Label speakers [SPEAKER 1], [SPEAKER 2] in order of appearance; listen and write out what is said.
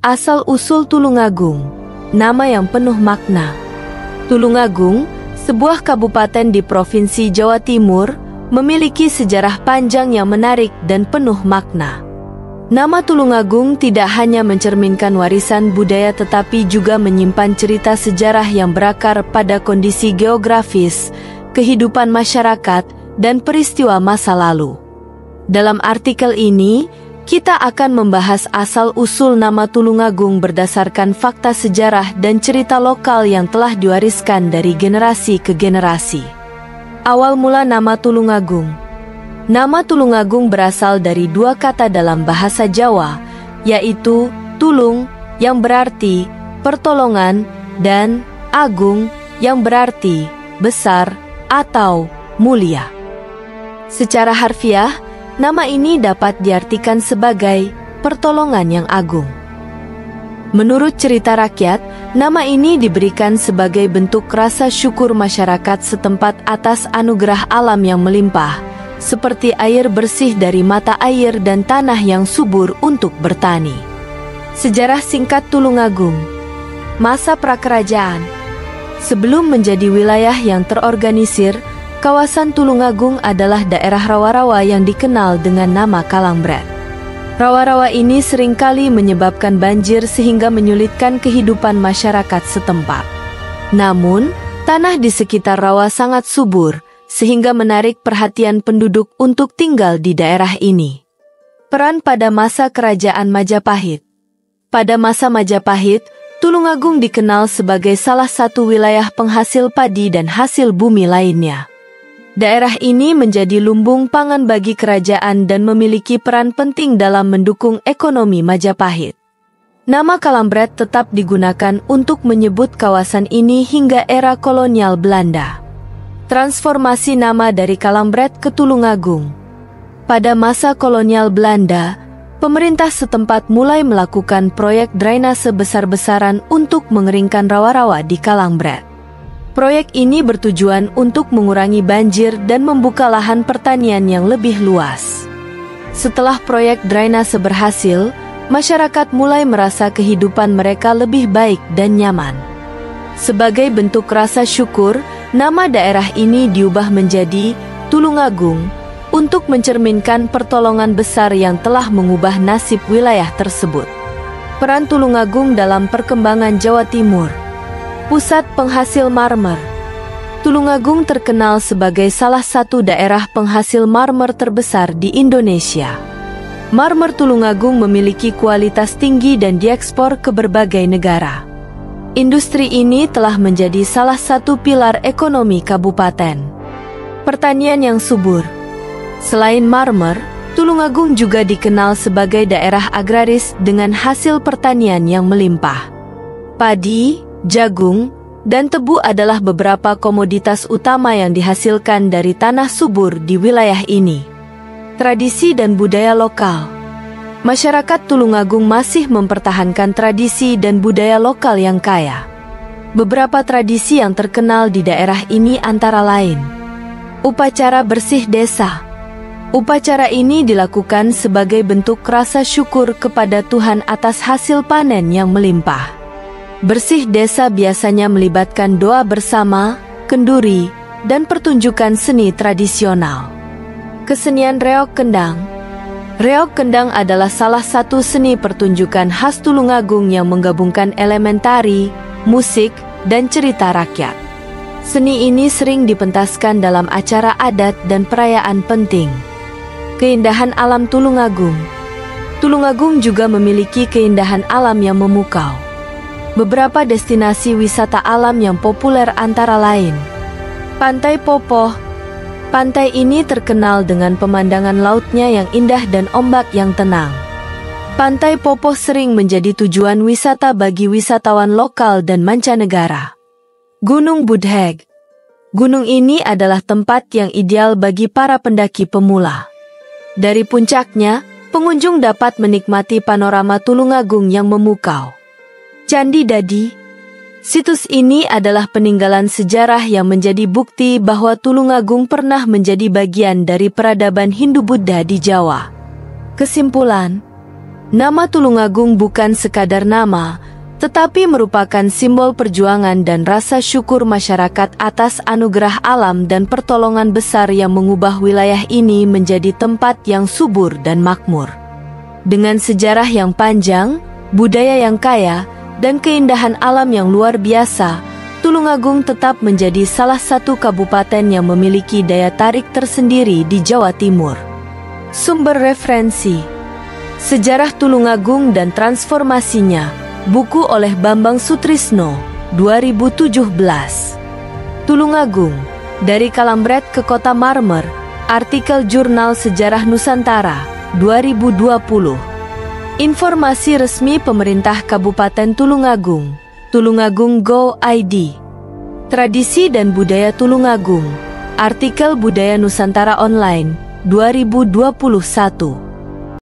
[SPEAKER 1] Asal-usul Tulungagung, nama yang penuh makna. Tulungagung, sebuah kabupaten di Provinsi Jawa Timur, memiliki sejarah panjang yang menarik dan penuh makna. Nama Tulungagung tidak hanya mencerminkan warisan budaya tetapi juga menyimpan cerita sejarah yang berakar pada kondisi geografis, kehidupan masyarakat, dan peristiwa masa lalu. Dalam artikel ini, kita akan membahas asal-usul nama Tulungagung berdasarkan fakta sejarah dan cerita lokal yang telah diwariskan dari generasi ke generasi. Awal mula nama Tulungagung. Nama Tulungagung berasal dari dua kata dalam bahasa Jawa, yaitu tulung, yang berarti pertolongan, dan agung, yang berarti besar atau mulia. Secara harfiah, nama ini dapat diartikan sebagai pertolongan yang agung. Menurut cerita rakyat, nama ini diberikan sebagai bentuk rasa syukur masyarakat setempat atas anugerah alam yang melimpah, seperti air bersih dari mata air dan tanah yang subur untuk bertani. Sejarah singkat Tulungagung. Masa prakerajaan. Sebelum menjadi wilayah yang terorganisir, kawasan Tulungagung adalah daerah rawa-rawa yang dikenal dengan nama Kalangbret. Rawa-rawa ini seringkali menyebabkan banjir sehingga menyulitkan kehidupan masyarakat setempat. Namun, tanah di sekitar rawa sangat subur, sehingga menarik perhatian penduduk untuk tinggal di daerah ini. Peran pada masa Kerajaan Majapahit. Pada masa Majapahit, Tulungagung dikenal sebagai salah satu wilayah penghasil padi dan hasil bumi lainnya. Daerah ini menjadi lumbung pangan bagi kerajaan dan memiliki peran penting dalam mendukung ekonomi Majapahit. Nama Kalangbret tetap digunakan untuk menyebut kawasan ini hingga era kolonial Belanda. Transformasi nama dari Kalangbret ke Tulungagung. Pada masa kolonial Belanda, pemerintah setempat mulai melakukan proyek drainase besar-besaran untuk mengeringkan rawa-rawa di Kalangbret. Proyek ini bertujuan untuk mengurangi banjir dan membuka lahan pertanian yang lebih luas. Setelah proyek drainase berhasil, masyarakat mulai merasa kehidupan mereka lebih baik dan nyaman. Sebagai bentuk rasa syukur, nama daerah ini diubah menjadi Tulungagung untuk mencerminkan pertolongan besar yang telah mengubah nasib wilayah tersebut. Peran Tulungagung dalam perkembangan Jawa Timur. Pusat penghasil marmer. Tulungagung terkenal sebagai salah satu daerah penghasil marmer terbesar di Indonesia. Marmer Tulungagung memiliki kualitas tinggi dan diekspor ke berbagai negara. Industri ini telah menjadi salah satu pilar ekonomi kabupaten. Pertanian yang subur. Selain marmer, Tulungagung juga dikenal sebagai daerah agraris dengan hasil pertanian yang melimpah. Padi, jagung, dan tebu adalah beberapa komoditas utama yang dihasilkan dari tanah subur di wilayah ini. Tradisi dan budaya lokal. Masyarakat Tulungagung masih mempertahankan tradisi dan budaya lokal yang kaya. Beberapa tradisi yang terkenal di daerah ini antara lain: upacara bersih desa. Upacara ini dilakukan sebagai bentuk rasa syukur kepada Tuhan atas hasil panen yang melimpah. Bersih desa biasanya melibatkan doa bersama, kenduri, dan pertunjukan seni tradisional. Kesenian reog kendang. Reog kendang adalah salah satu seni pertunjukan khas Tulungagung yang menggabungkan elemen tari, musik, dan cerita rakyat. Seni ini sering dipentaskan dalam acara adat dan perayaan penting. Keindahan alam Tulungagung. Tulungagung juga memiliki keindahan alam yang memukau. Beberapa destinasi wisata alam yang populer antara lain: Pantai Popoh. Pantai ini terkenal dengan pemandangan lautnya yang indah dan ombak yang tenang. Pantai Popoh sering menjadi tujuan wisata bagi wisatawan lokal dan mancanegara. Gunung Budheg. Gunung ini adalah tempat yang ideal bagi para pendaki pemula. Dari puncaknya, pengunjung dapat menikmati panorama Tulungagung yang memukau. Candi Dadi. Situs ini adalah peninggalan sejarah yang menjadi bukti bahwa Tulungagung pernah menjadi bagian dari peradaban Hindu-Buddha di Jawa. Kesimpulan, Nama Tulungagung bukan sekadar nama, tetapi merupakan simbol perjuangan dan rasa syukur masyarakat atas anugerah alam dan pertolongan besar yang mengubah wilayah ini menjadi tempat yang subur dan makmur. Dengan sejarah yang panjang, budaya yang kaya, dan keindahan alam yang luar biasa, Tulungagung tetap menjadi salah satu kabupaten yang memiliki daya tarik tersendiri di Jawa Timur. Sumber referensi: Sejarah Tulungagung dan Transformasinya, buku oleh Bambang Sutrisno, 2017. Tulungagung, dari Kalambret ke Kota Marmer, artikel Jurnal Sejarah Nusantara, 2020. Informasi resmi Pemerintah Kabupaten Tulungagung, Tulungagung Go ID. Tradisi dan Budaya Tulungagung, artikel Budaya Nusantara Online, 2021.